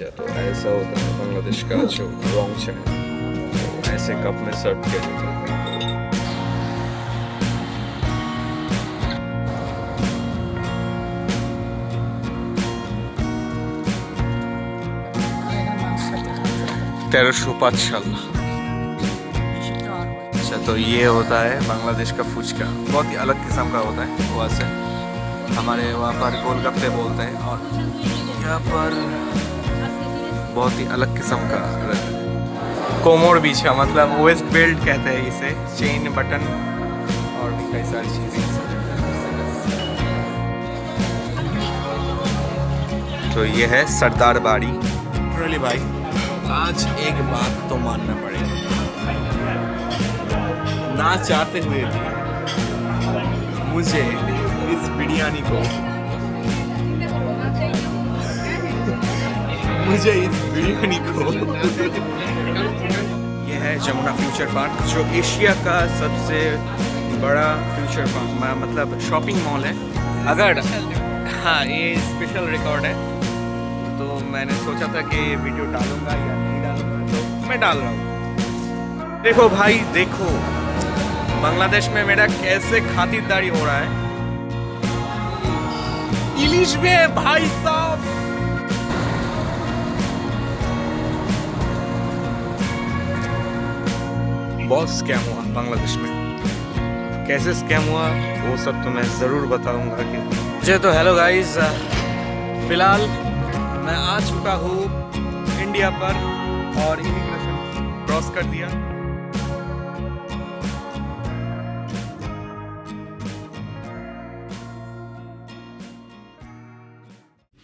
तो ऐसा होता है बांग्लादेश का जो रॉन्ग चाय, तो ऐसे कप में सर्व किया जाता है। अच्छा, तो ये होता है बांग्लादेश का फुचका, बहुत ही अलग किस्म का होता है। वहाँ से हमारे वहाँ पर गोलगप्पे बोलते हैं, और यहाँ पर बहुत ही अलग किस्म का रहता है। कोमोर बिछा मतलब वेस्ट बेल्ट कहते हैं इसे, चेन बटन और भी कई सारी चीज़ें। तो ये है सरदार बाड़ी। रली भाई, आज एक बात तो मानना पड़ेगा, ना चाहते हुए भी मुझे इस बिरयानी को ये है जमुना फ्यूचर पार्क, जो एशिया का सबसे बड़ा फ्यूचर पार्क मतलब शॉपिंग मॉल है। अगर हाँ, ये स्पेशल रिकॉर्ड है, तो मैंने सोचा था कि वीडियो डालूंगा या नहीं डालूंगा, तो मैं डाल रहा हूँ। देखो भाई देखो, बांग्लादेश में मेरा कैसे खातिरदारी हो रहा है। इलिश में भाई साहब, बहुत स्कैम हुआ बांग्लादेश में। कैसे स्कैम हुआ वो सब तो मैं ज़रूर बताऊंगा। कि मुझे तो हेलो गाइस, फिलहाल मैं आ चुका हूँ इंडिया पर और इमिग्रेशन क्रॉस कर दिया।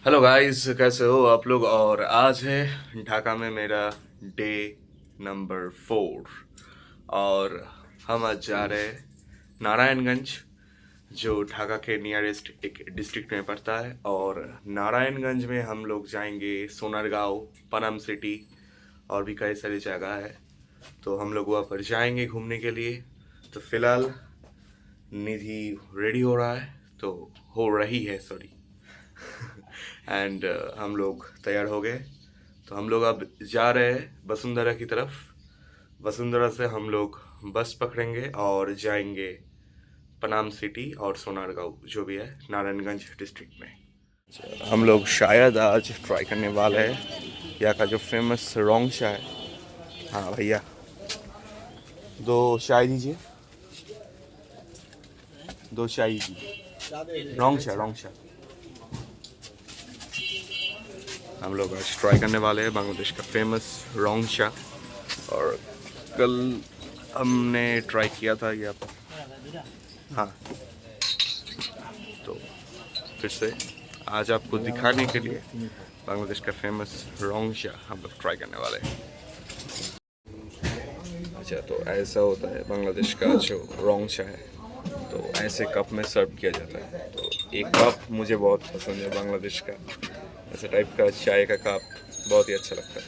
हेलो गाइस, कैसे हो आप लोग। और आज है ढाका में मेरा डे नंबर 4 और हम आज जा रहे हैं नारायणगंज, जो ढाका के नियरेस्ट एक डिस्ट्रिक्ट में पड़ता है। और नारायणगंज में हम लोग जाएंगे सोनारगांव, पनम सिटी और भी कई सारी जगह है, तो हम लोग वहाँ पर जाएंगे घूमने के लिए। तो फिलहाल निधि रेडी हो रहा है, तो हो रही है सॉरी एंड हम लोग तैयार हो गए। तो हम लोग अब जा रहे हैं वसुंधरा की तरफ। वसुंधरा से हम लोग बस पकड़ेंगे और जाएंगे पनाम सिटी और सोनारगांव, जो भी है नारायणगंज डिस्ट्रिक्ट में। हम लोग शायद आज ट्राई करने वाले हैं यहाँ का जो फेमस रॉन्ग चाय। हाँ भैया, 2 चाय दीजिए, 2 चाय दीजिए, रॉन्ग चाय। हम लोग आज ट्राई करने वाले हैं बांग्लादेश का फेमस रॉन्ग चाय, और कल हमने ट्राई किया था यहाँ पर। हाँ, तो फिर से आज आपको दिखाने के लिए बांग्लादेश का फेमस रॉन्ग चाय हम लोग ट्राई करने वाले हैं। अच्छा, तो ऐसा होता है बांग्लादेश का जो रॉन्ग चाय है, तो ऐसे कप में सर्व किया जाता है। तो एक कप मुझे बहुत पसंद है बांग्लादेश का, ऐसा टाइप का चाय का कप बहुत ही अच्छा लगता है।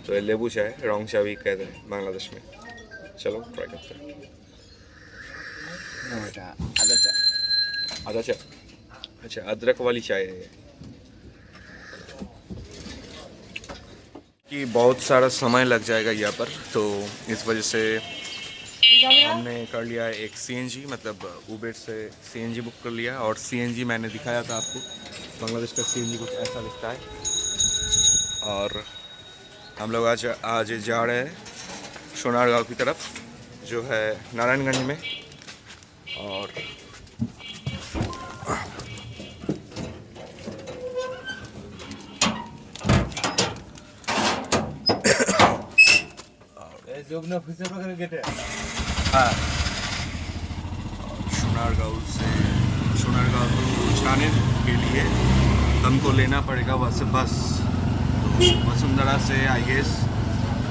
तो ये लेबू चाय, रॉन्ग चाय भी कहते हैं बांग्लादेश में। चलो ट्राई करते हैं। आधा चाय, अच्छा अदरक वाली चाय है ये। कि बहुत सारा समय लग जाएगा यहाँ पर, तो इस वजह से हमने कर लिया है एक सीएनजी, मतलब उबेर से सीएनजी बुक कर लिया। और सीएनजी मैंने दिखाया था आपको, बांग्लादेश का सीएनजी कुछ ऐसा दिखता है। और हम लोग आज जा रहे हैं सोनारगांव की तरफ, जो है नारायणगंज में। और हाँ, सोनारगांव को जाने के लिए हमको लेना पड़ेगा वहाँ से बस। तो वसुंधरा से आई गेस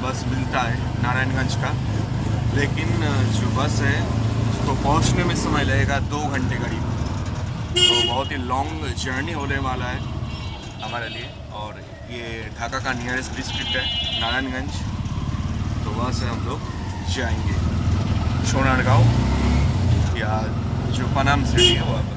बस मिलता है नारायणगंज का, लेकिन जो बस है उसको पहुँचने में समय लगेगा 2 घंटे करीब। तो बहुत ही लॉन्ग जर्नी होने वाला है हमारे लिए। और ये ढाका का नियरेस्ट डिस्ट्रिक्ट है नारायणगंज, तो वहाँ से हम लोग जाएंगे सोनारगांव या जो पनाम सिटी है वहाँ पर।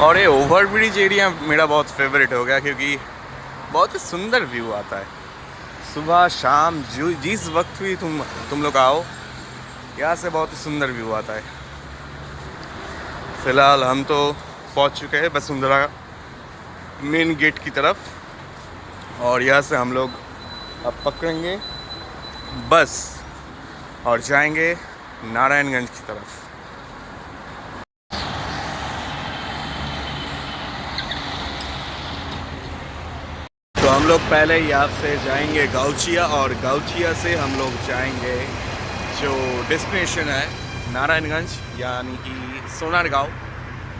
और ये ओवर ब्रिज एरिया मेरा बहुत फेवरेट हो गया क्योंकि बहुत ही सुंदर व्यू आता है सुबह शाम जो जिस वक्त भी तुम लोग आओ यहाँ से बहुत ही सुंदर व्यू आता है। फ़िलहाल हम तो पहुँच चुके हैं वसुंधरा मेन गेट की तरफ और यहाँ से हम लोग अब पकड़ेंगे बस और जाएंगे नारायणगंज की तरफ। तो हम लोग पहले यहाँ से जाएंगे गाउचिया और गाउचिया से हम लोग जाएंगे जो डेस्टिनेशन है नारायणगंज यानी कि सोनारगांव।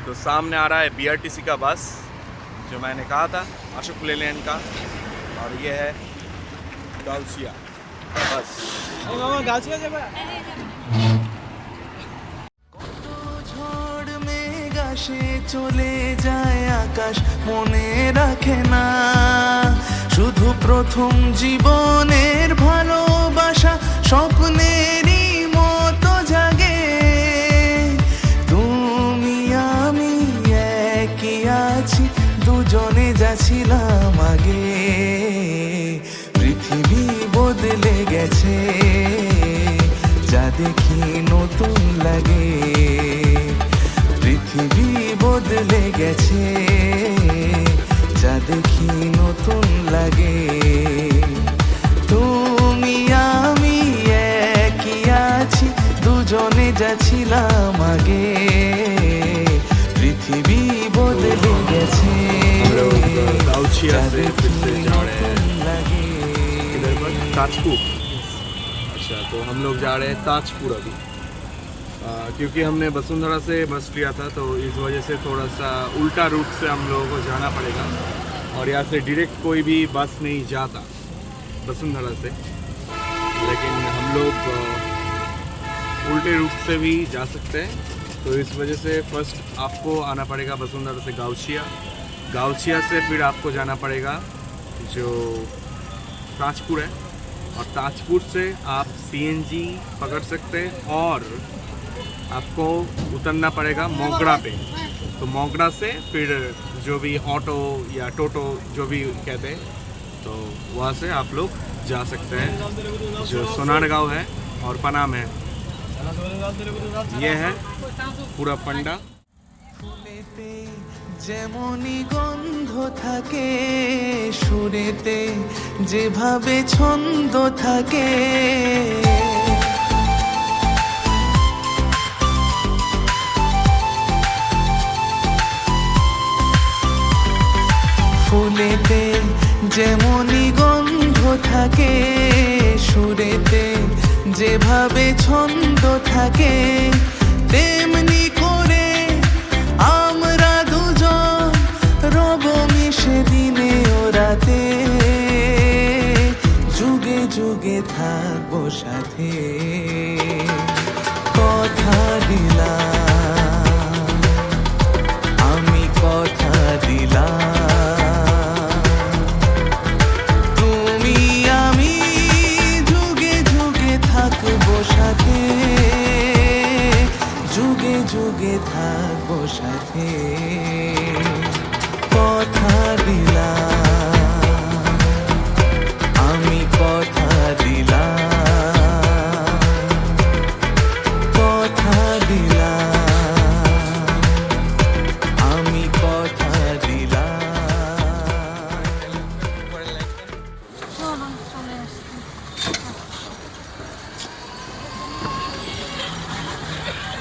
तो सामने आ रहा है बीआरटीसी का बस जो मैंने कहा था अशोक लेलैंड का और ये है गाउचिया का बस। সে চলে যায় আকাশ মনে রাখে না শুধু প্রথম জীবনের ভালোবাসা স্বপ্নেরই মতো জাগে তুমি আমি একই আছি দুজনে যাচ্ছিলাম আগে পৃথিবী বদলে গেছে যা দেখি নতুন লাগে পৃথিবী বদলে গেছে যা দেখি নতুন লাগে তুমি আমি একই আছি দুজনে যাচ্ছিলাম আগে পৃথিবী বদলে গেছে যা দেখি নতুন লাগে। ताजपुर। अच्छा तो हम लोग जा रहे हैं ताजपुर अभी क्योंकि हमने वसुंधरा से बस लिया था तो इस वजह से थोड़ा सा उल्टा रूट से हम लोगों को जाना पड़ेगा और यहाँ से डायरेक्ट कोई भी बस नहीं जाता वसुंधरा से, लेकिन हम लोग उल्टे रूट से भी जा सकते हैं। तो इस वजह से फर्स्ट आपको आना पड़ेगा वसुंधरा से गाउचिया, गाउचिया से फिर आपको जाना पड़ेगा जो ताजपुर है और ताजपुर से आप सीएनजी पकड़ सकते हैं और आपको उतरना पड़ेगा मोगरा पे। तो मोगरा से फिर जो भी ऑटो या टोटो जो भी कहते हैं तो वहाँ से आप लोग जा सकते हैं जो सोनारगांव है और पनाम है। ये है पूरा फंडा। ফুলেতে যেমনই গন্ধ থাকে সুরেতে যেভাবে ছন্দ থাকে ফুলেতে যেমনই গন্ধ থাকে সুরেতে যেভাবে ছন্দ থাকে তেমনি করে আমরা দুজন রব মিশে দিনে ও রাতে যুগে যুগে থাকবো সাথে কথা দিলাম আমি কথা দিলাম তুমি আমি যুগে যুগে থাকবো সাথে যুগে যুগে থাকবো সাথে কথা দিলাম আমি কথা দিলাম কথা দিলাম আমি কথা দিলাম।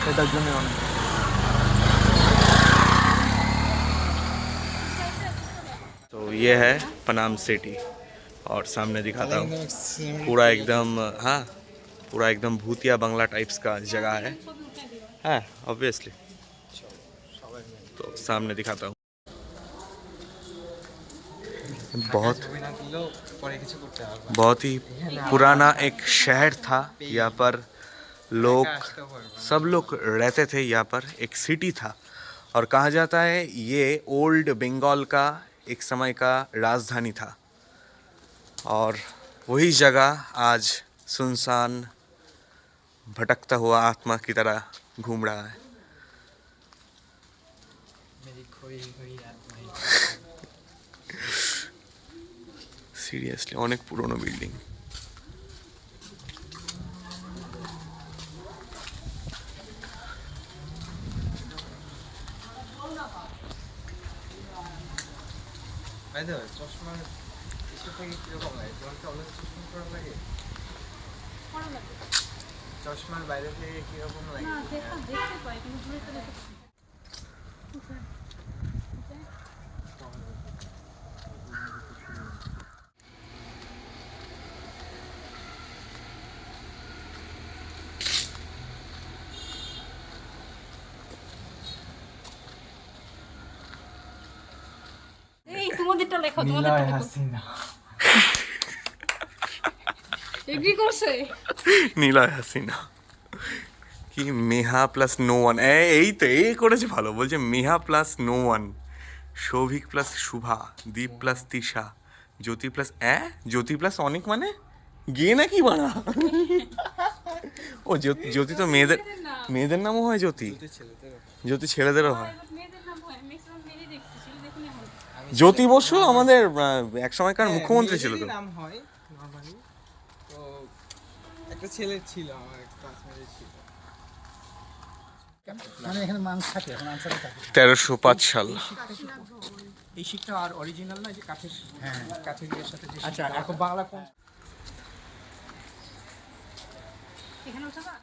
এটার জন্য অনেক तो ये है पनाम सिटी और सामने दिखाता हूँ पूरा एकदम, हाँ पूरा एकदम भूतिया बंगला टाइप्स का जगह है ऑब्वियसली। तो सामने दिखाता हूँ बहुत ही पुराना एक शहर था। यहाँ पर लोग सब लोग रहते थे। यहाँ पर एक सिटी था और कहा जाता है ये ओल्ड बंगाल का एक समय का राजधानी था और वही जगह आज सुनसान भटकता हुआ आत्मा की तरह घूम रहा है। मेरी खोई हुई आत्माएं। সিরিয়াসলি অনেক পুরনো বিল্ডিং। চশমা এসে থেকে কিরকম লাগে? তোমার কি অনেক চশমা পরা লাগে? চশমার বাইরে থেকে কিরকম লাগে? না দেখতে পাই কিন্তু দূরে তো দেখতে পাই এই তোমাদেরটা লেখো তোমাদেরটা লেখো হাসিনা। এগ্রি করছে নীলয় হাসিনা কি মেহা প্লাস নো ওয়ান, এই তো এই করেছে ভালো, বলছে Meha plus no one, Souvik plus Shubha, Deep plus Tisha, Jyoti plus Jyoti plus অনেক মানে গিয়ে নাকি বানা। ও জ্যোতি তো মেয়েদের নামও হয় জ্যোতি, জ্যোতি ছেলেদেরও হয়। মেয়েদের নাম হয় ম্যাক্সিমাম মেয়েই দেখছি ছিল দেখুন এখন জ্যোতি বসু আমাদের এক সময়কার মুখ্যমন্ত্রী ছিল তো। মেয়েদেরই নাম হয় নরমালি। তো একটা ছেলে ছিল আমার ক্লাসমেটে ছিল। মানে এখানে মাংস থাকে, এখন আনসারে থাকে। 1305 সাল। এই শিকটা আর অরিজিনাল না, যে কাঠের, হ্যাঁ কাঠের ইয়ের সাথে যে। আচ্ছা এখন বাংলা কোন? এখানে উঠাবা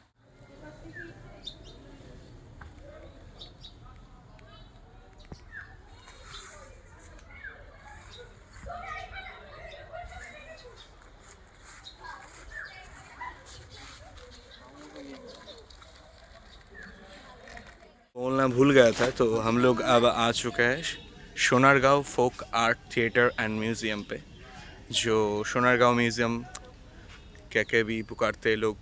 बोलना भूल गया था, तो हम लोग अब आ चुके हैं Sonargaon folk art theatre and museum पे, जो सोनारगांव म्यूज़ियम क्या भी पुकारते हैं लोग।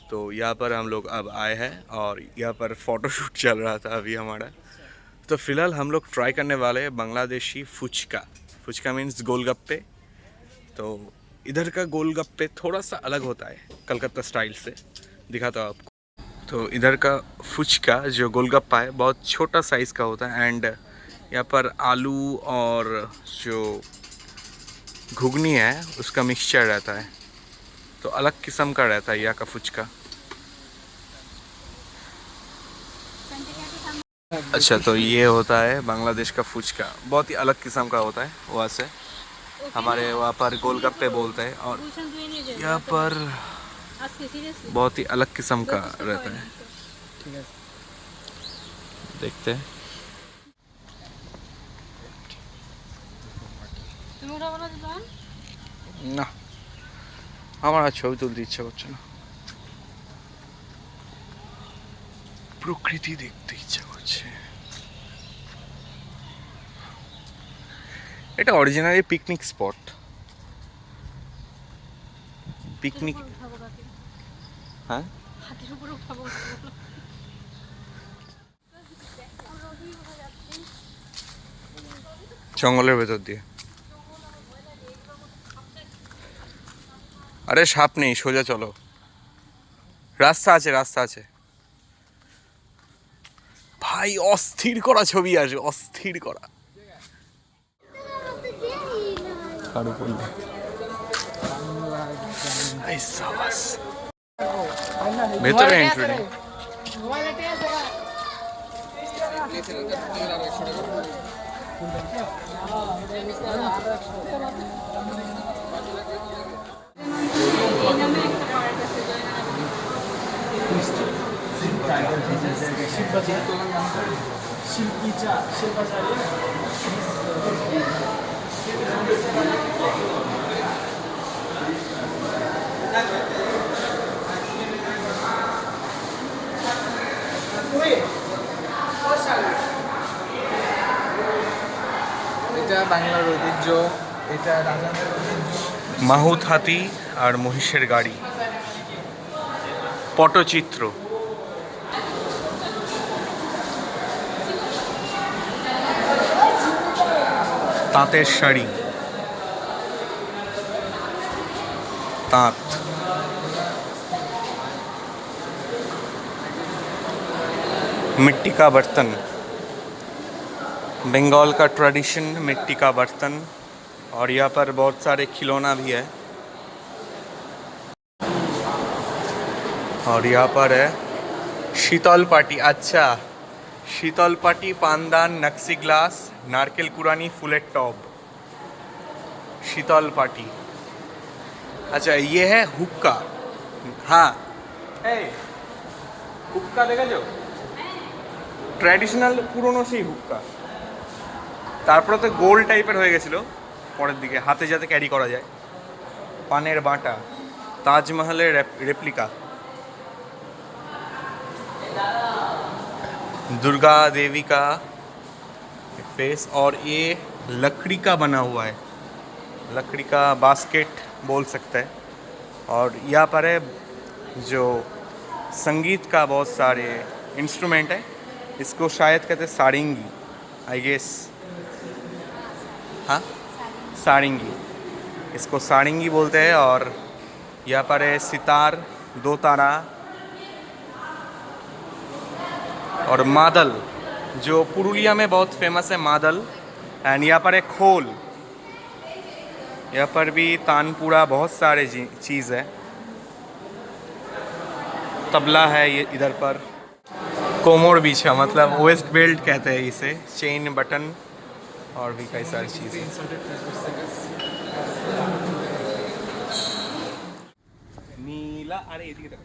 तो यहाँ पर हम लोग अब आए हैं और यहाँ पर फ़ोटोशूट चल रहा था अभी हमारा। तो फ़िलहाल हम लोग ट्राई करने वाले हैं बांग्लादेशी फुचका। फुचका मीन्स गोलगप्पे। तो इधर का गोलगप्पे थोड़ा सा अलग होता है कलकत्ता स्टाइल से, दिखाता हूँ आपको। तो इधर का फुचका जो गोलगप्पा है बहुत छोटा साइज़ का होता है, एंड यहाँ पर आलू और जो घुगनी है उसका मिक्सचर रहता है, तो अलग किस्म का रहता है यहाँ का फुचका। अच्छा, तो ये होता है बांग्लादेश का फुचका, बहुत ही अलग किस्म का होता है वहाँ से। हमारे वहाँ पर गोलगप्पे बोलते हैं, और গুলশান দুই নিয়ে যাবে यहाँ पर আজকে সিরিয়াসলি बहुत ही अलग किस्म का रहता है। ঠিক আছে। देखते हैं। তুমি উঠাবো না তোমার না, আমার আর ছবি তুলতে ইচ্ছা করছে না, প্রকৃতি দেখতে ইচ্ছা করছে। এটা অরিজিনালি পিকনিক স্পট। পিকনিক, উঠাবো কাকে হ্যাঁ হাতের উপরে উঠাবো জঙ্গলের ভেতর দিয়ে। আরে সাপ নেই, সোজা চলো, রাস্তা আছে রাস্তা আছে। ভাই অস্থির করা ছবি আসে, অস্থির করা। কারো বললে এই সাবাস, ভেতরে এন্ট্রি নেই। এই নামে একটা পার্ক আছে এটা বাংলার ঐতিহ্য, এটা রাজাদের ঐতিহ্য। মাহুত হাতি আর মহিষের গাড়ি, পটচিত্র, তাঁতের শাড়ি, তাঁত, मिट्टी का बर्तन, बंगाल का ट्रेडिशन, मिट्टी का बर्तन, और यहाँ पर बहुत सारे खिलौना भी है। और यहाँ पर है शीतल पाटी। अच्छा, शीतल पाटी, पानदान, नक्सी ग्लास, नारकेल कुरानी, फुलेट टॉप, शीतल पाटी। अच्छा, ये है हुक्का। हाँ, হুক্কা দেখেছো? ট্র্যাডিশনাল পুরনো সেই হুক্কা। তারপরে তো গোল টাইপের হয়ে গেছিলো পরের দিকে, হাতে যাতে ক্যারি করা যায়। পানের বাটা, ताजमहल रेप्लिका, दुर्गा देवी का फेस, और ये लकड़ी का बना हुआ है, लकड़ी का बास्केट बोल सकते हैं। और यहाँ पर है जो संगीत का बहुत सारे इंस्ट्रूमेंट है, इसको शायद कहते हैं सारिंगी, आई गेस। हाँ, सारिंगी, इसको सारिंगी बोलते हैं। और यहाँ पर है सितार, दो तारा, और मादल, जो पुरुलिया में बहुत फेमस है मादल। एंड यहाँ पर है खोल, यहाँ पर भी तानपुरा, बहुत सारे चीज़ है। तबला है ये इधर पर, कोमोर बीछा मतलब वेस्ट बेल्ट कहते हैं इसे, चेन बटन, और भी कई सारी चीज़ें। नीला, अरे ये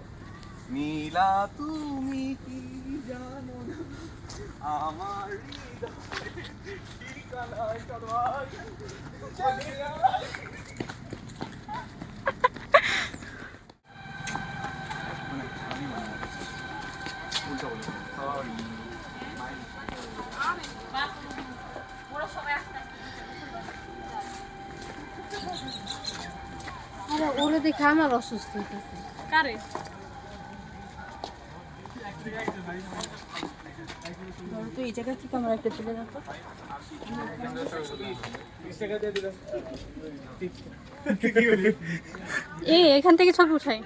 नीला तुमी की जानो आमार हृदय ठिकाना करवा। আরে ওরে দেখে আমার অসুস্থ হইতেছে। কারে? তো এই জায়গা থেকে আমরা একটা তুলে রাখো। এখান থেকে ছবি উঠাই।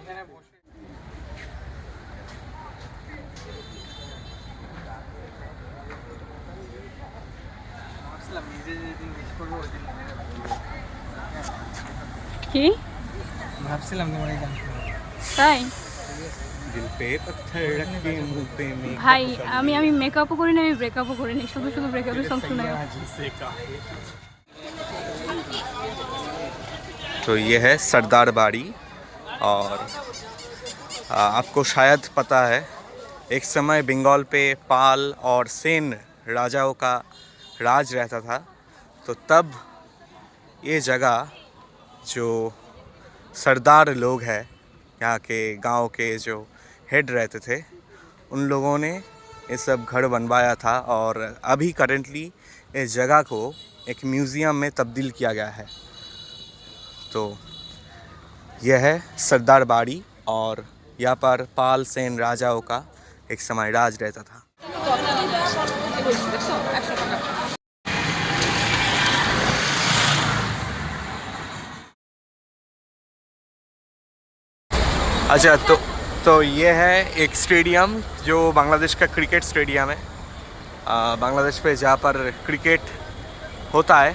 কি ভাবছিলাম তোমার এই গান তাই? दिल पे पत्थर रख के मुंह पे मेकअप ভাই আমি মেকআপও করি না, আমি ব্রেকআপও করি না, শুধু শুধু ব্রেকআপের সং শোনাই। तो ये है सरदार बाड़ी। और आपको शायद पता है, एक समय बंगाल पे पाल और सेन राजाओं का राज रहता था। तो तब ये जगह जो सरदार लोग हैं, यहाँ के गांव के जो हेड रहते थे, उन लोगों ने ये सब घर बनवाया था। और अभी करेंटली इस जगह को एक म्यूज़ियम में तब्दील किया गया है। तो यह है सरदार बाड़ी, और यहाँ पर पाल सेन राजाओं का एक समय राज रहता था। अच्छा, तो ये है एक स्टेडियम जो बांग्लादेश का क्रिकेट स्टेडियम है। बांग्लादेश पे जहाँ पर क्रिकेट होता है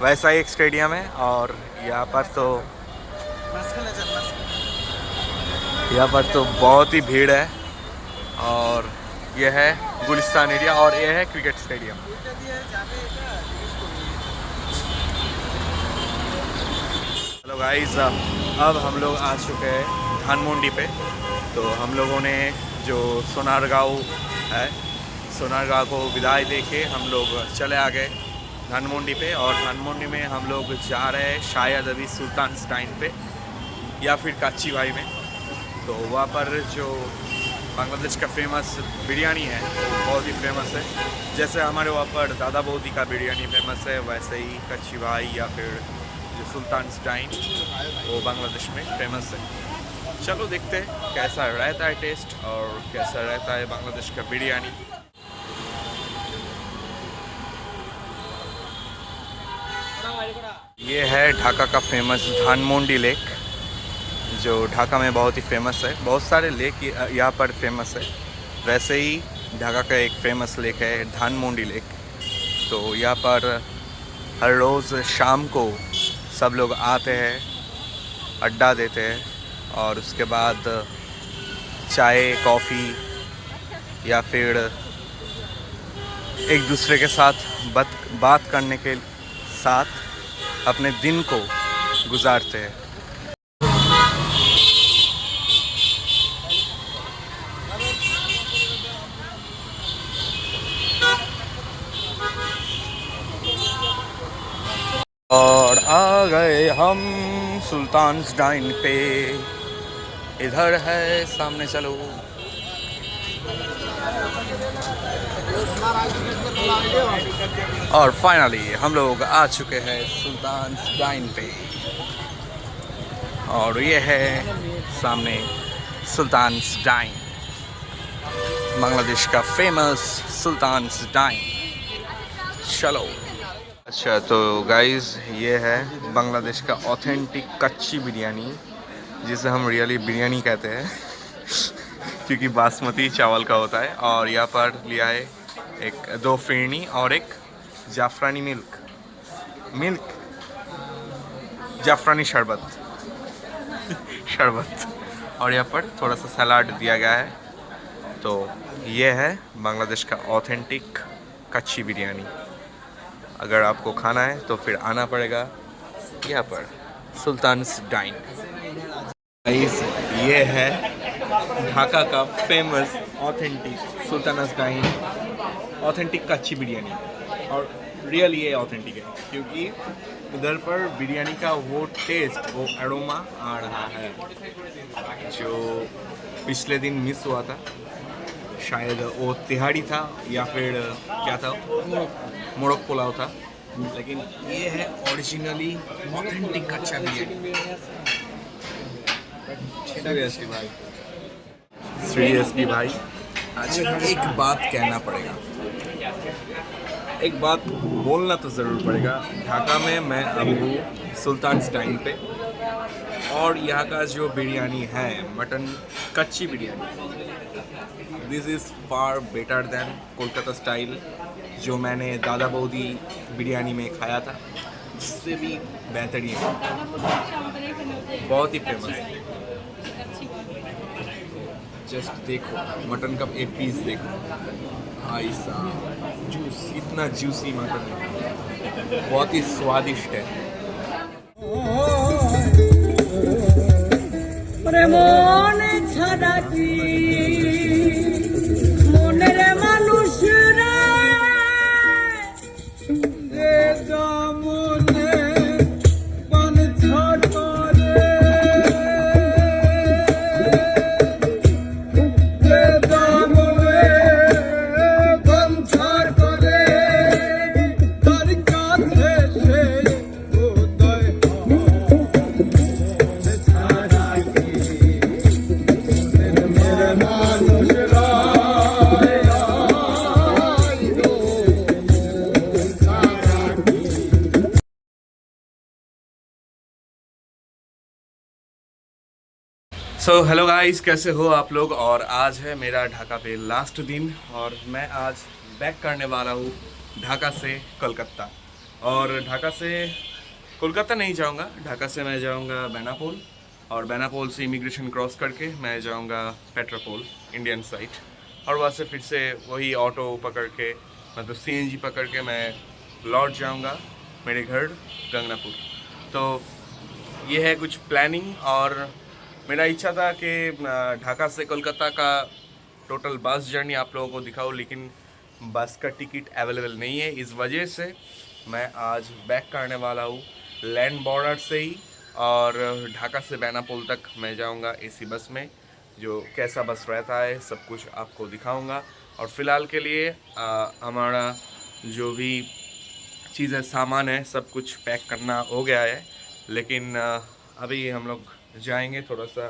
वैसा एक स्टेडियम है। और यहाँ पर तो बहुत ही भीड़ है। और यह है गुलिस्तान एरिया, और यह है क्रिकेट स्टेडियम। हेलो गाइस, अब हम लोग आ चुके हैं धानमंडी पे। तो हम लोगों ने जो सोनारगांव है, सोनारगांव को विदाई देके हम लोग चले आ गए धानमंडी पे। और धानमंडी में हम लोग जा रहे हैं शायद अभी सुल्तानस्टाइन पे या फिर काची भाई में। तो वहाँ पर जो बांग्लादेश का फेमस बिरयानी है बहुत ही फेमस है। जैसे हमारे वहाँ पर दादा बोदी का बिरयानी फेमस है, वैसे ही कच्ची भाई या फिर जो सुल्तानस्टाइन वो बांग्लादेश में फेमस है। चलो देखते हैं कैसा रहता है टेस्ट और कैसा रहता है बांग्लादेश का बिरयानी। ये है ढाका का फेमस धानमंडी लेक, जो ढाका में बहुत ही फेमस है। बहुत सारे लेक यहाँ पर फेमस है, वैसे ही ढाका का एक फेमस लेक है धानमंडी लेक। तो तो यहाँ पर हर रोज़ शाम को सब लोग आते हैं, अड्डा देते हैं और उसके बाद चाय कॉफ़ी या फिर एक दूसरे के साथ बात करने के साथ अपने दिन को गुजारते हैं। और आ गए हम सुल्तान्स डाइन पे, इधर है सामने, चलो। और फाइनली हम लोग आ चुके हैं सुल्तान्स डाइन पे और ये है सामने सुल्तान्स डाइन, बांग्लादेश का फेमस सुल्तान्स डाइन। चलो। अच्छा तो गाइस ये है बांग्लादेश का ऑथेंटिक कच्ची बिरयानी, जिसे हम रियली बिरयानी कहते हैं क्योंकि बासमती चावल का होता है। और यहाँ पर लिया है दो फिरनी और एक जाफरानी जाफरानी शरबत और यहाँ पर थोड़ा सा सलाद दिया गया है। तो ये है बांग्लादेश का ऑथेंटिक कच्ची बिरयानी। अगर आपको खाना है तो फिर आना पड़ेगा यहाँ पर सुल्तान्स डाइन। ये है ढाका का famous authentic Sultan's Dine authentic kacchi biryani. और रियल ये ऑथेंटिक है क्योंकि इधर पर बिरयानी का वो टेस्ट, वो एरोमा आ रहा है जो पिछले दिन मिस हुआ था। शायद वो तिहाड़ी था या फिर क्या था, मोरक पुलाव था, लेकिन ये है ओरिजिनली ऑथेंटिक कच्चा बिरयानी। सीरियसली भाई आज एक बात कहना पड़ेगा, एक बात बोलना तो ज़रूर पड़ेगा। ढाका में मैं अब हूँ सुल्तान्स डाइन पे और यहाँ का जो बिरयानी है मटन कच्ची biryani, this is far better than Kolkata style जो मैंने दादा बौदी बिरयानी में खाया था, उससे भी बेहतरीन है, बहुत ही फेमस है। जस्ट देखो मटन का एक पीस देखो, ऐसा जूस, इतना जूसी मटन है, बहुत ही स्वादिष्ट है। सो हेलो गाइस, कैसे हो आप लोग। और आज है मेरा ढाका पे लास्ट दिन और मैं आज बैक करने वाला हूँ ढाका से कोलकाता। और ढाका से कोलकाता नहीं जाऊँगा, ढाका से मैं जाऊँगा बेनापोल और बेनापोल से इमिग्रेशन क्रॉस करके मैं जाऊँगा पेट्रापोल इंडियन साइड और वहाँ से फिर से वही ऑटो पकड़ के, मतलब CNG पकड़ के मैं लौट जाऊँगा मेरे घर गंगनापुर। तो ये है कुछ प्लानिंग। और मेरा इच्छा था कि ढाका से कोलकाता का टोटल बस जर्नी आप लोगों को दिखाऊं, लेकिन बस का टिकट अवेलेबल नहीं है। इस वजह से मैं आज बैक करने वाला हूँ लैंड बॉर्डर से ही और ढाका से बेनापोल तक मैं जाऊँगा AC बस में। जो कैसा बस रहता है सब कुछ आपको दिखाऊँगा। और फ़िलहाल के लिए हमारा जो भी चीज़ें सामान है सब कुछ पैक करना हो गया है, लेकिन अभी हम लोग जाएंगे थोड़ा सा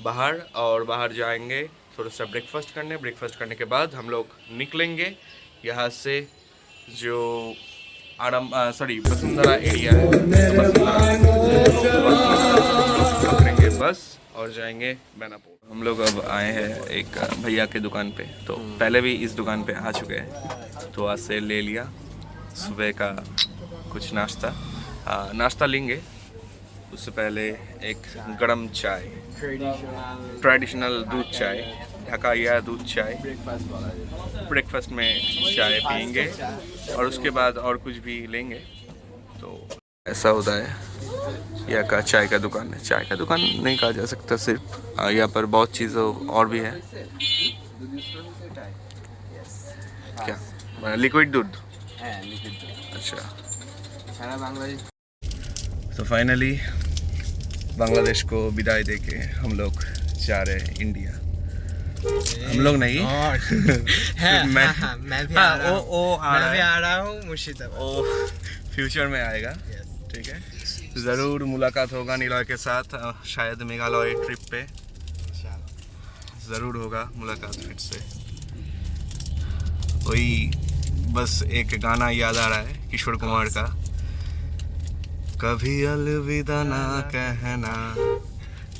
बाहर और बाहर जाएंगे थोड़ा सा ब्रेकफास्ट करने। ब्रेकफास्ट करने के बाद हम लोग निकलेंगे यहाँ से, जो वसुंधरा एरिया है, पकड़ेंगे बस और जाएंगे बेनापोल। हम लोग अब आए हैं एक भैया के दुकान पे, तो पहले भी इस दुकान पे आ चुके हैं, तो आज से ले लिया सुबह का कुछ नाश्ता। नाश्ता लेंगे उससे पहले एक गरम चाय, ट्रेडिशनल दूध चाय, ढका या दूध चाय, ब्रेकफास्ट में चाय पियेंगे और उसके बाद और कुछ भी लेंगे। तो ऐसा होता है। यहाँ का चाय का दुकान है, चाय का दुकान नहीं कहा जा सकता सिर्फ, यहाँ पर बहुत चीज़ें और भी है। क्या लिक्विड दूध? अच्छा। तो फाइनली बांग्लादेश को विदाई देके हम लोग जा रहे हैं इंडिया। हम लोग नहीं मैं भी आ रहा हूँ मुर्शिदाबाद। ओ फ्यूचर में आएगा, ठीक है। ज़रूर मुलाकात होगा नीलॉय के साथ, शायद मेघालय ट्रिप पे ज़रूर होगा मुलाकात फिर से। वही बस एक गाना याद आ रहा है किशोर कुमार का, कभी अलविदा ना कहना,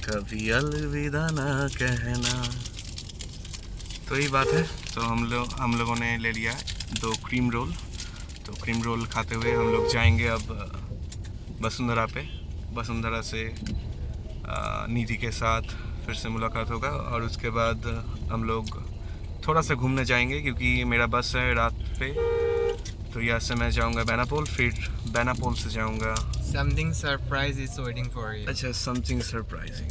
कभी अलविदा ना कहना। तो यही बात है। तो हम लोगों ने ले लिया 2 क्रीम रोल। तो क्रीम रोल खाते हुए हम लोग जाएंगे अब वसुंधरा पे। वसुंधरा से निधि के साथ फिर से मुलाकात होगा और उसके बाद हम लोग थोड़ा सा घूमने जाएंगे क्योंकि मेरा बस है रात पे। तो यहाँ से मैं जाऊँगा बेनापोल, फिर बेनापोल से जाऊँगा। Something surprise is waiting for you. अच्छा, समथिंग सरप्राइजिंग,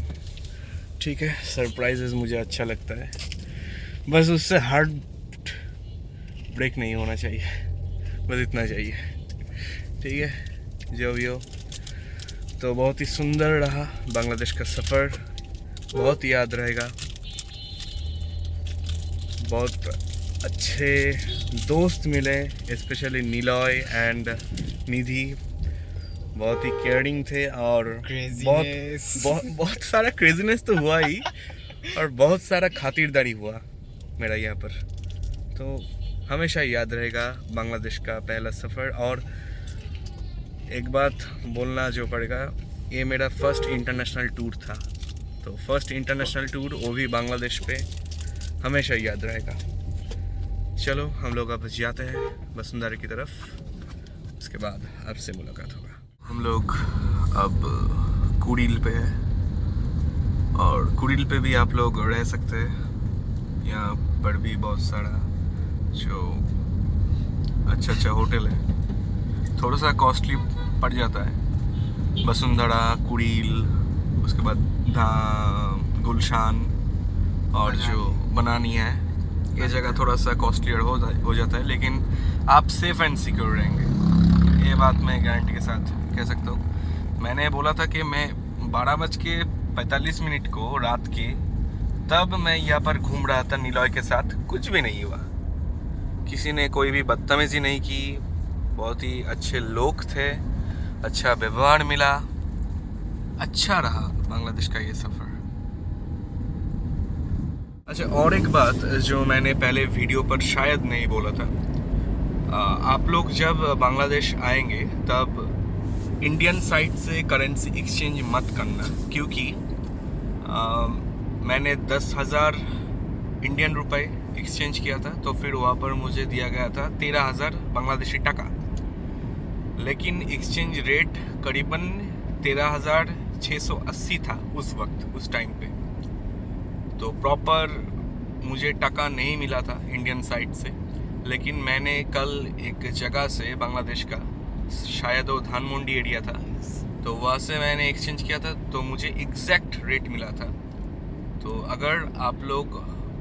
ठीक है। सरप्राइजेस मुझे अच्छा लगता है, बस उससे हार्ट ब्रेक नहीं होना चाहिए, बस इतना चाहिए, ठीक है। जो भी हो, तो बहुत ही सुंदर रहा बांग्लादेश का सफ़र, बहुत याद रहेगा। बहुत अच्छे दोस्त मिले, स्पेशली नीलॉय एंड निधि। बहुत ही केयरिंग थे और बहुत सारा क्रेजीनेस तो हुआ ही, और बहुत सारा खातिरदारी हुआ मेरा यहाँ पर। तो हमेशा याद रहेगा बांग्लादेश का पहला सफ़र। और एक बात बोलना जो पड़ेगा, ये मेरा फर्स्ट इंटरनेशनल टूर था। तो फर्स्ट इंटरनेशनल टूर, वो भी बांग्लादेश पे, हमेशा याद रहेगा। चलो हम लोग अब जाते हैं वसुंधरा की तरफ, उसके बाद आपसे मुलाकात होगा। हम लोग अब कुड़िल पे है और कुड़िल पे भी आप लोग रह सकते हैं। यहाँ पर भी बहुत सारा जो अच्छा होटल है, थोड़ा सा कॉस्टली पड़ जाता है। वसुंधरा, कुड़िल, उसके बाद गुलशान और जो बनानी है, ये जगह थोड़ा सा कॉस्टलियर हो जाता है, लेकिन आप सेफ एंड सिक्योर रहेंगे, ये बात मैं गारंटी के साथ कह सकता हूँ। मैंने बोला था कि मैं 12:45 को रात के, तब मैं यहाँ पर घूम रहा था नीलॉय के साथ, कुछ भी नहीं हुआ, किसी ने कोई भी बदतमीजी नहीं की, बहुत ही अच्छे लोग थे, अच्छा व्यवहार मिला, अच्छा रहा बांग्लादेश का ये सफ़र। अच्छा, और एक बात जो मैंने पहले वीडियो पर शायद नहीं बोला था, आप लोग जब बांग्लादेश आएंगे तब इंडियन साइड से करेंसी एक्सचेंज मत करना, क्योंकि मैंने 10,000 इंडियन रुपए एक्सचेंज किया था, तो फिर वहाँ पर मुझे दिया गया था 13,000 बांग्लादेशी टका, लेकिन एक्सचेंज रेट करीबन 13,680 था उस वक्त, उस टाइम पे। तो प्रॉपर मुझे टका नहीं मिला था इंडियन साइड से, लेकिन मैंने कल एक जगह से, बांग्लादेश का, शायद वो धानमंडी एरिया था, तो वहाँ से मैंने एक्सचेंज किया था, तो मुझे एग्जैक्ट रेट मिला था। तो अगर आप लोग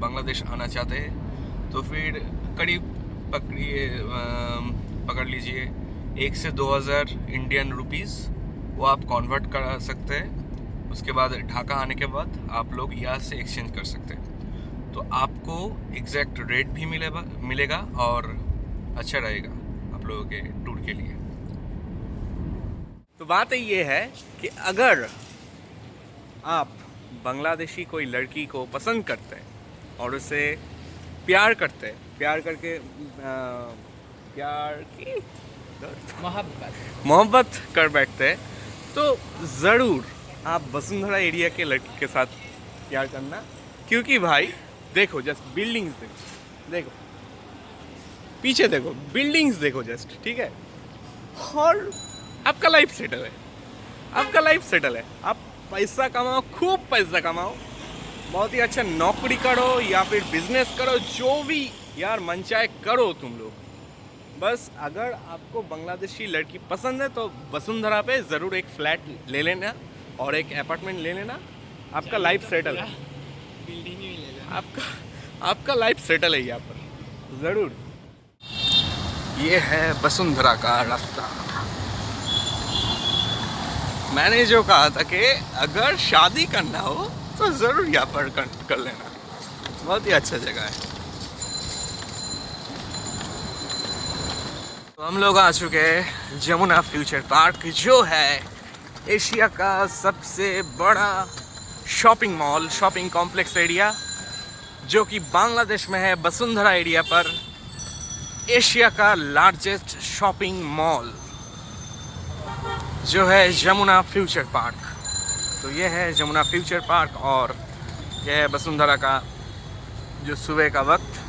बांग्लादेश आना चाहते हैं तो फिर करीब पकड़ लीजिए 1 से 2,000 इंडियन रुपीज़, वो आप कन्वर्ट करा सकते हैं। उसके बाद ढाका आने के बाद आप लोग यहाँ से एक्सचेंज कर सकते हैं, तो आपको एग्जैक्ट रेट भी मिलेगा और अच्छा रहेगा आप लोगों के टूर के लिए। तो बात ये है कि अगर आप बांग्लादेशी कोई लड़की को पसंद करते हैं और उसे प्यार करते हैं, प्यार करके प्यार की मोहब्बत कर बैठते हैं, तो ज़रूर आप वसुंधरा एरिया के लड़की के साथ प्यार करना, क्योंकि भाई देखो, जस्ट बिल्डिंग्स देखो, पीछे देखो, बिल्डिंग्स देखो जस्ट, ठीक है, और आपका लाइफ सेटल है, आपका लाइफ सेटल है। आप पैसा कमाओ, खूब पैसा कमाओ, बहुत ही अच्छा नौकरी करो या फिर बिजनेस करो, जो भी यार मन चाहे करो तुम लोग। बस अगर आपको बांग्लादेशी लड़की पसंद है तो वसुंधरा पे ज़रूर एक फ्लैट ले लेना और एक अपार्टमेंट ले लेना, आपका लाइफ सेटल है, आपका लाइफ सेटल है यहाँ पर ज़रूर। ये है वसुंधरा का रास्ता। मैंने जो कहा था कि अगर शादी करना हो तो ज़रूर यहाँ पर कर लेना, बहुत ही अच्छा जगह है। तो हम लोग आ चुके हैं जमुना फ्यूचर पार्क, जो है एशिया का सबसे बड़ा shopping mall, shopping complex area, जो कि बांग्लादेश में है, वसुंधरा एरिया पर। एशिया का लार्जेस्ट शॉपिंग मॉल जो है जमुना फ्यूचर पार्क। तो ये है जमुना फ्यूचर पार्क और यह है वसुंधरा का जो सुबह का वक्त,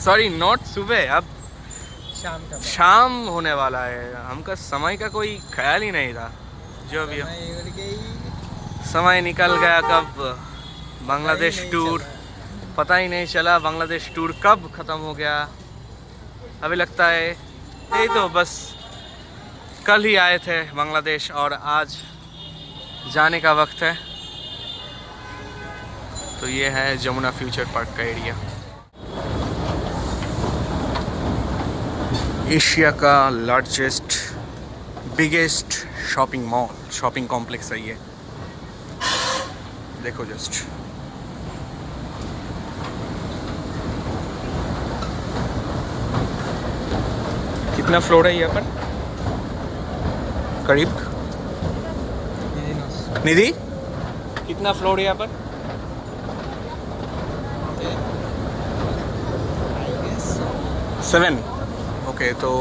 सॉरी नॉट सुबह, अब शाम होने वाला है। हमका समय का कोई ख्याल ही नहीं था, जो भी समय निकल गया कब। बांग्लादेश टूर पता ही नहीं चला, बांग्लादेश टूर कब ख़त्म हो गया। अभी लगता है यही तो बस कल ही आए थे बांग्लादेश और आज जाने का वक्त है। तो ये है जमुना फ्यूचर पार्क का एरिया। एशिया का largest biggest shopping mall, shopping complex है ये, देखो जस्ट। कितना फ्लोर है यहाँ पर करीब? निधि कितना फ्लोर है यहाँ पर? 7। ओके, तो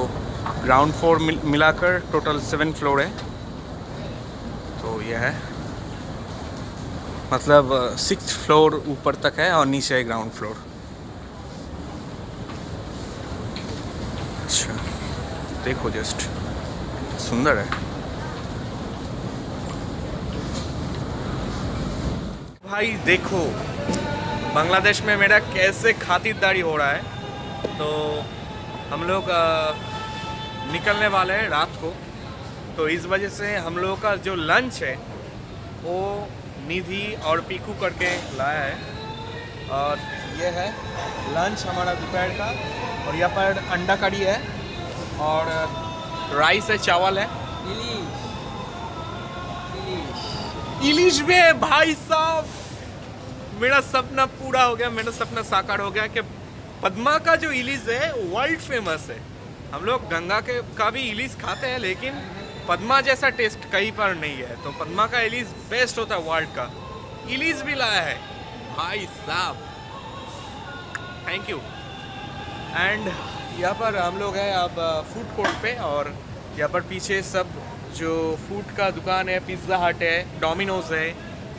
ग्राउंड फ्लोर मिलाकर टोटल 7 फ्लोर है। तो यह है मतलब 6th फ्लोर ऊपर तक है और नीचे है ग्राउंड फ्लोर। अच्छा देखो जस्ट, सुंदर है भाई। देखो बांग्लादेश में मेरा कैसे खातिरदारी हो रहा है। तो हम लोग निकलने वाले हैं रात को, तो इस वजह से हम लोग का जो लंच है वो निधि और पीकू करके लाया है। और ये है लंच हमारा दोपहर का, और यहाँ पर अंडा करी है और राइस है, चावल है, इलिश भी है। भाई साहब मेरा सपना पूरा हो गया, मेरा सपना साकार हो गया कि पद्मा का जो इलिश है वर्ल्ड फेमस है। हम लोग गंगा के का भी इलिश खाते हैं, लेकिन पद्मा जैसा टेस्ट कहीं पर नहीं है। तो पद्मा का इलिश बेस्ट होता है वर्ल्ड का। इलिश भी लाया है भाई साहब, थैंक यू। एंड यहाँ पर हम लोग हैं अब फूड कोर्ट पे, और यहाँ पर पीछे सब जो फूड का दुकान है, पिज़्ज़ा हट है, डोमिनोज है,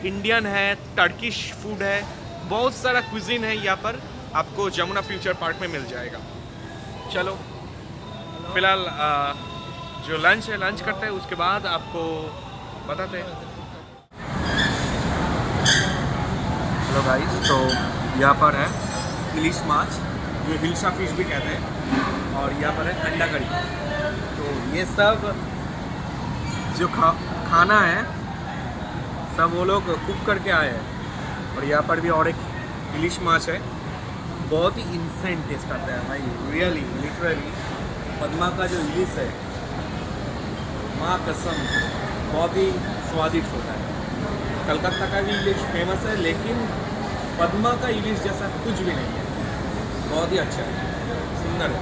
इंडियन है, टर्किश फूड है, बहुत सारा क्विज़िन है यहाँ पर, आपको जमुना फ्यूचर पार्क में मिल जाएगा। चलो फिलहाल जो लंच है लंच करते हैं, उसके बाद आपको बताते हैं। हेलो गाइस, तो यहाँ पर है इलिश माछ, जो हिल्सा फिश भी कहते हैं, और यहाँ पर है अंडा करी। तो ये सब जो खाना है सब वो लोग कुक करके आए हैं। और यहाँ पर भी और एक इलिश माछ है, बहुत ही इंसेंट टेस्ट आता है भाई, रियली लिटरली। पद्मा का जो इलिश है, माँ कसम, बहुत ही स्वादिष्ट होता है। कलकत्ता का भी इलिश फेमस है, लेकिन पद्मा का इलिश जैसा कुछ भी नहीं है, बहुत ही अच्छा है, सुंदर है।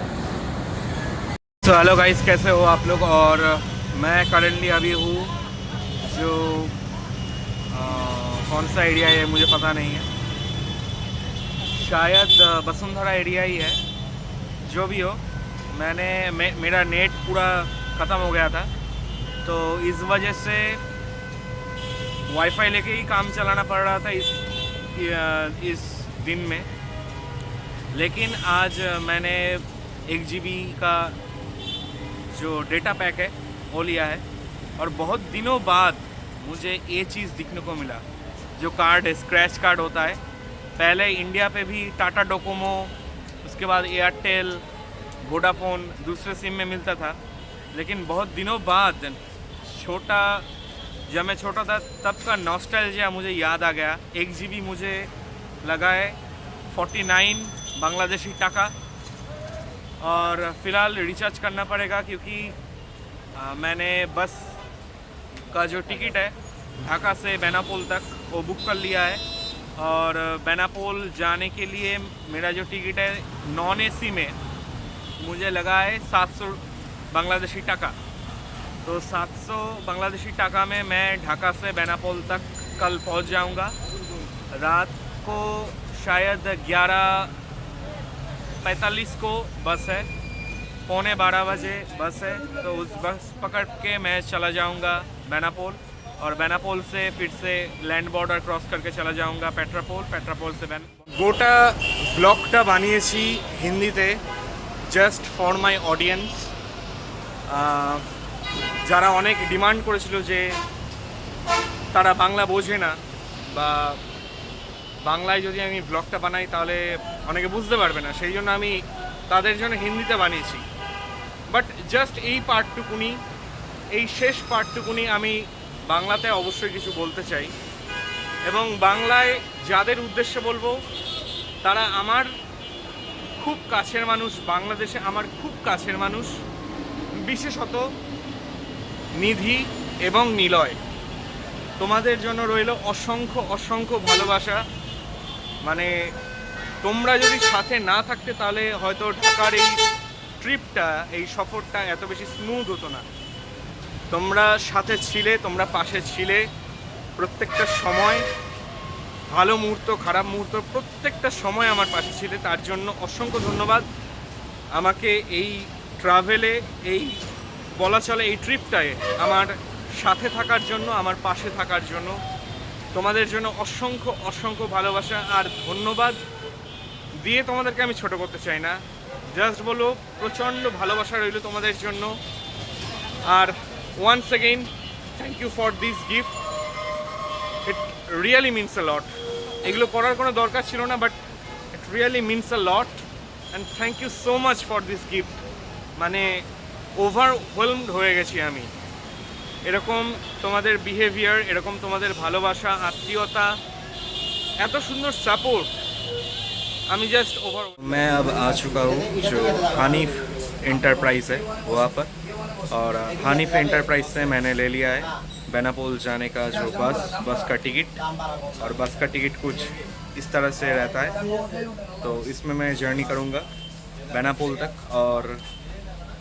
तो हेलो गाइस, कैसे हो आप लोग? और मैं करंटली अभी हूँ जो कौन सा एरिया है मुझे पता नहीं है, शायद वसुंधरा एरिया ही है, जो भी हो। मेरा नेट पूरा ख़त्म हो गया था, तो इस वजह से वाईफाई लेके ही काम चलाना पड़ रहा था इस दिन में। लेकिन आज मैंने 1 GB का जो डेटा पैक है वो लिया है। और बहुत दिनों बाद मुझे ये चीज़ दिखने को मिला, जो कार्ड है, स्क्रैच कार्ड होता है। पहले इंडिया पे भी टाटा डोकोमो, उसके बाद एयरटेल, वोडाफोन दूसरे सिम में मिलता था, लेकिन बहुत दिनों बाद जब मैं छोटा था तब का नॉस्टैल्जिया मुझे याद आ गया। 1 GB मुझे लगा है 49 बांग्लादेशी टाका, और फ़िलहाल रिचार्ज करना पड़ेगा क्योंकि मैंने बस का जो टिकट है ढाका से बेनापोल तक वो बुक कर लिया है। और बेनापोल जाने के लिए मेरा जो टिकट है नॉन AC में मुझे लगा है 700 बांग्लादेशी टाका। तो 700 बांग्लादेशी टाका में मैं ढाका से बेनापोल तक कल पहुंच जाऊंगा। रात को शायद 11:45 को बस है, 11:45 बजे बस है, तो उस बस पकड़ के मैं चला जाऊंगा बेनापोल, और बेनापोल से फिर से लैंड बॉर्डर क्रॉस करके चला जाऊंगा पेट्रापोल से गोटा ब्लगटा বানিয়েছি হিন্দিতে জাস্ট ফর মাই অডিয়েন্স। যারা অনেক ডিমান্ড করেছিল যে তারা বাংলা বোঝে না, বা বাংলায় যদি আমি ব্লগটা বানাই তাহলে অনেকে বুঝতে পারবে না, সেই জন্য আমি তাদের জন্য হিন্দিতে বানিয়েছি। বাট জাস্ট এই পার্টটুকুনি, এই শেষ পার্টটুকুনি আমি বাংলাতে অবশ্যই কিছু বলতে চাই। এবং বাংলায় যাদের উদ্দেশ্যে বলবো তারা আমার খুব কাছের মানুষ, বাংলাদেশে আমার খুব কাছের মানুষ, বিশেষত নিধি এবং নিলয়। তোমাদের জন্য রইল অসংখ্য অসংখ্য ভালোবাসা। মানে তোমরা যদি সাথে না থাকতে তাহলে হয়তো ঢাকার এই ট্রিপটা, এই সফরটা এত বেশি স্মুথ হতো না। তোমরা সাথে ছিলে, তোমরা পাশে ছিলে, প্রত্যেকটা সময়, ভালো মুহূর্ত খারাপ মুহূর্ত প্রত্যেকটা সময় আমার পাশে ছিলে। তার জন্য অসংখ্য ধন্যবাদ। আমাকে এই ট্রাভেলে, এই বলা চলে এই ট্রিপটায় আমার সাথে থাকার জন্য, আমার পাশে থাকার জন্য তোমাদের জন্য অসংখ্য অসংখ্য ভালোবাসা আর ধন্যবাদ দিয়ে তোমাদেরকে আমি ছোট করতে চাই না, জাস্ট বলো প্রচণ্ড ভালোবাসা রইল তোমাদের জন্য। আর once again thank you for this gift, it really means a lot. এগুলো করার কোনো দরকার ছিল না, but it really means a lot, and thank you so much for this gift. মানে ওভারওয়েলমড হয়ে গেছি আমি। এরকম তোমাদের বিহেভিয়ার, এরকম তোমাদের ভালোবাসা, আত্মীয়তা, এত সুন্দর সাপোর্ট, আমি জাস্ট ওভার। मैं अब आ चुका हूँ जो हानिफ इंटरप्राइज है वहाँ पर, और हानिफ इंटरप्राइज से मैंने ले लिया है बेनापोल जाने का जो बस का टिकट। और बस का टिकट कुछ इस तरह से रहता है, तो इसमें मैं जर्नी करूँगा बेनापोल तक। और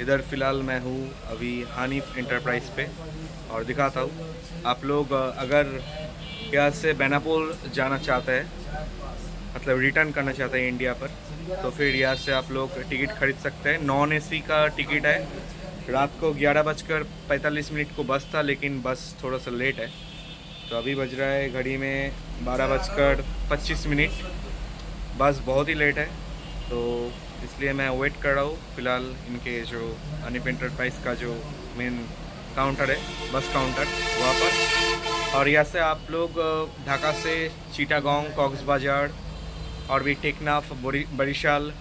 इधर फ़िलहाल मैं हूँ अभी हानिफ इंटरप्राइज पे, और दिखाता हूँ। आप लोग अगर यहाँ से बेनापोल जाना चाहते हैं, मतलब रिटर्न करना चाहते हैं इंडिया पर, तो फिर यहाँ से आप लोग टिकट खरीद सकते हैं। नॉन AC का टिकट है। रात को 11:45 को बस था, लेकिन बस थोड़ा सा लेट है, तो अभी बज रहा है घड़ी में 12:25। बस बहुत ही लेट है, तो इसलिए मैं वेट कर रहा हूँ फ़िलहाल इनके जो हानिफ इंटरप्राइज का जो मेन काउंटर है, बस काउंटर, वहाँ पर। और यहाँ से आप लोग ढाका से चिटागोंग, कॉक्स बाज़ार और भी टेकनाफ, बरिशाल,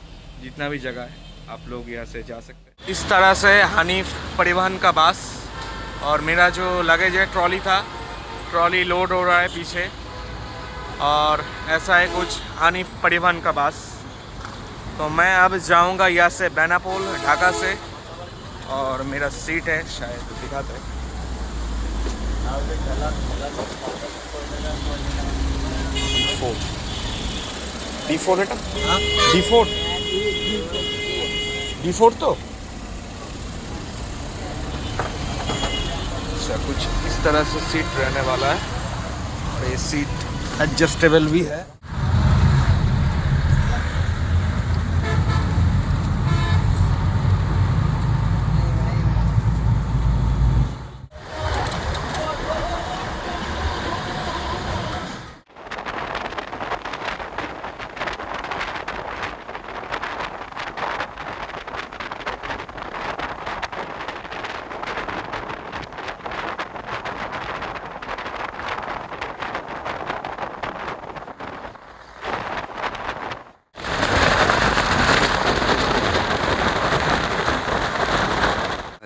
जितना भी जगह है आप लोग यहाँ से जा सकते हैं। इस तरह से हानिफ परिवहन का बस, और मेरा जो लगेज है ट्रॉली था, ट्रॉली लोड हो रहा है पीछे, और ऐसा है कुछ हानिफ परिवहन का बस। तो मैं अब जाऊंगा यहाँ से बेनापोल ढाका से, और मेरा सीट है शायद दिखाते हैं। D4 है ना? D4 तो अच्छा कुछ इस तरह से सीट रहने वाला है, और ये सीट एडजस्टेबल भी है।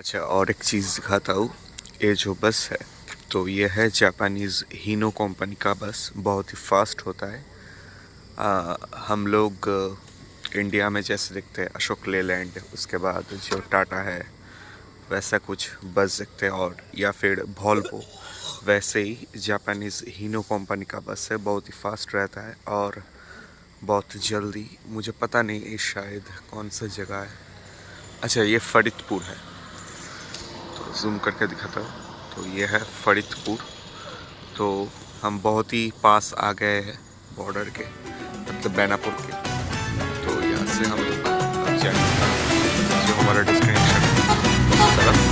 अच्छा, और एक चीज़ दिखाता हूँ। ये जो बस है तो ये है जापानीज़ हीनो कंपनी का बस, बहुत ही फास्ट होता है। हम लोग इंडिया में जैसे देखते हैं अशोक लेलैंड, उसके बाद जो टाटा है वैसा कुछ बस देखते हैं, और या फिर वोल्वो, वैसे ही जापानीज़ हीनो कंपनी का बस है। बहुत ही फास्ट रहता है और बहुत जल्दी, मुझे पता नहीं ये शायद कौन सा जगह है। अच्छा, ये फरीदपुर है, तो जूम करके दिखाता हूँ। तो ये है फरीदपुर। तो हम बहुत ही पास आ गए हैं बॉर्डर के, मतलब बेनापुर के। तो यहाँ से हम लोग अब जाएंगे जो हमारा डेस्टिनेशन है उस तरफ।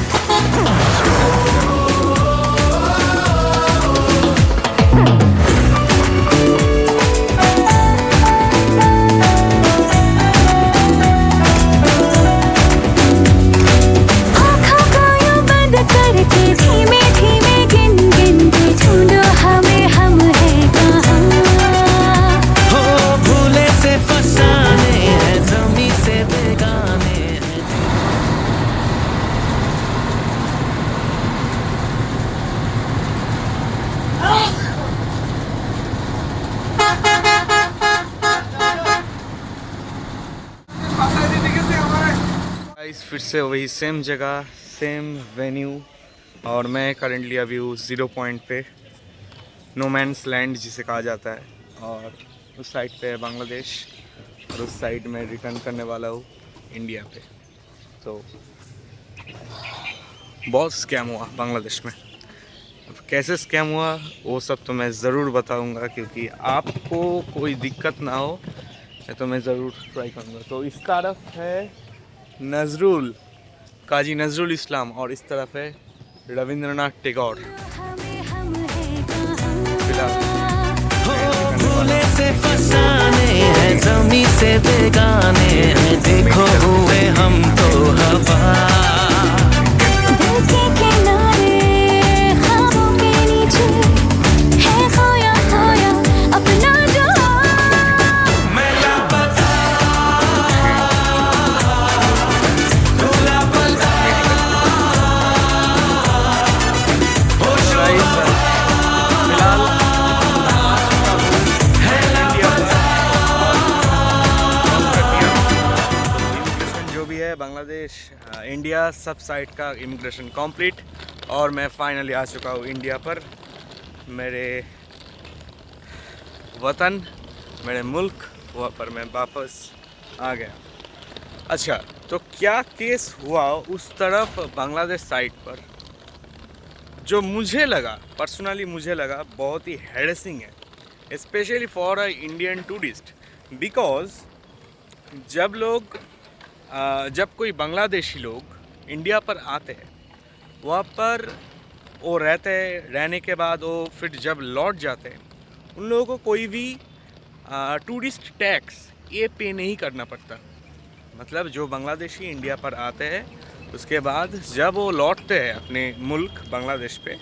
फिर से वही सेम जगह, सेम वेन्यू, और मैं करेंटली अभी हूँ 0 पॉइंट पे, नो मैंस लैंड जिसे कहा जाता है। और उस साइड पे है बांग्लादेश, और उस साइड में रिटर्न करने वाला हूँ इंडिया पे। तो बहुत स्कैम हुआ बांग्लादेश में। अब कैसे स्कैम हुआ वो सब तो मैं ज़रूर बताऊँगा, क्योंकि आपको कोई दिक्कत ना हो तो मैं ज़रूर ट्राई करूँगा। तो इस तरफ है नजरुल, काजी नजरुल इस्लाम, और इस तरफ है रविंद्रनाथ टैगोर। भूले से फसाने हैं, ज़मीं से बेगाने हैं, देखो हुए हम तो हवा। दिल के किनारे ख्वाबों के नीचे है खोया खोया अपना जो मैं लापता, तू लापता, होश फिलहाल जो भी है बांग्लादेश, इंडिया, सब साइड का इमिग्रेशन कंप्लीट, और मैं फाइनली आ चुका हूँ इंडिया पर, मेरे वतन, मेरे मुल्क, वहाँ पर मैं वापस आ गया। अच्छा, तो क्या केस हुआ उस तरफ बांग्लादेश साइड पर, जो मुझे लगा, पर्सनली मुझे लगा बहुत ही हैरेसिंग है, specially for a Indian tourist. Because जब कोई बांग्लादेशी लोग इंडिया पर आते हैं, वहाँ पर वो रहते हैं, रहने के बाद वो फिर जब लौट जाते हैं, उन लोगों को कोई भी टूरिस्ट टैक्स ये पे नहीं करना पड़ता। मतलब जो बांग्लादेशी इंडिया पर आते हैं, उसके बाद जब वो लौटते हैं अपने मुल्क बांग्लादेश पे,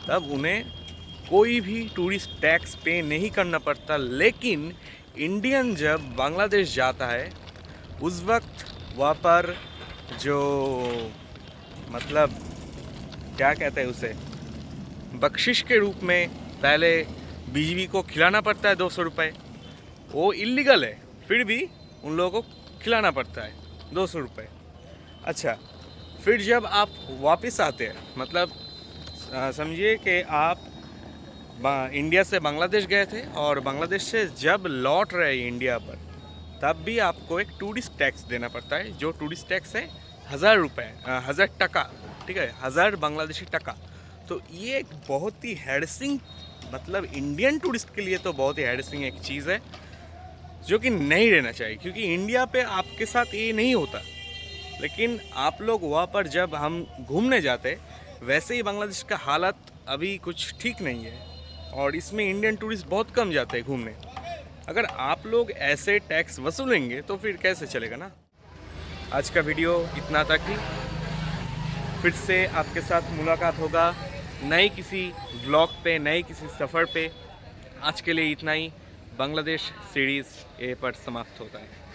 तब उन्हें कोई भी टूरिस्ट टैक्स पे नहीं करना पड़ता। लेकिन इंडियन जब बांग्लादेश जाता है, उस वक्त वहाँ पर जो, मतलब क्या कहते हैं उसे, बख्शिश के रूप में पहले बीवी को खिलाना पड़ता है 200 रुपये। वो इल्लीगल है, फिर भी उन लोगों को खिलाना पड़ता है 200 रुपये। अच्छा, फिर जब आप वापस आते हैं, मतलब समझिए कि आप इंडिया से बांग्लादेश गए थे, और बांग्लादेश से जब लौट रहे इंडिया पर, तब भी आपको एक टूरिस्ट टैक्स देना पड़ता है, जो टूरिस्ट टैक्स है 1000 रुपये, 1000 टका, ठीक है, 1000 बांग्लादेशी टका। तो ये एक बहुत ही हैरेसिंग, मतलब इंडियन टूरिस्ट के लिए तो बहुत ही हैरेसिंग एक चीज़ है, जो कि नहीं रहना चाहिए, क्योंकि इंडिया पे आपके साथ ये नहीं होता। लेकिन आप लोग वहाँ पर जब हम घूमने जाते, वैसे ही बांग्लादेश का हालत अभी कुछ ठीक नहीं है, और इसमें इंडियन टूरिस्ट बहुत कम जाते हैं घूमने। अगर आप लोग ऐसे टैक्स वसूलेंगे तो फिर कैसे चलेगा ना। आज का वीडियो इतना तक ही, फिर से आपके साथ मुलाकात होगा नए किसी व्लॉग पे, नए किसी सफ़र पे। आज के लिए इतना ही। बांग्लादेश सीरीज़ ए पर समाप्त होता है।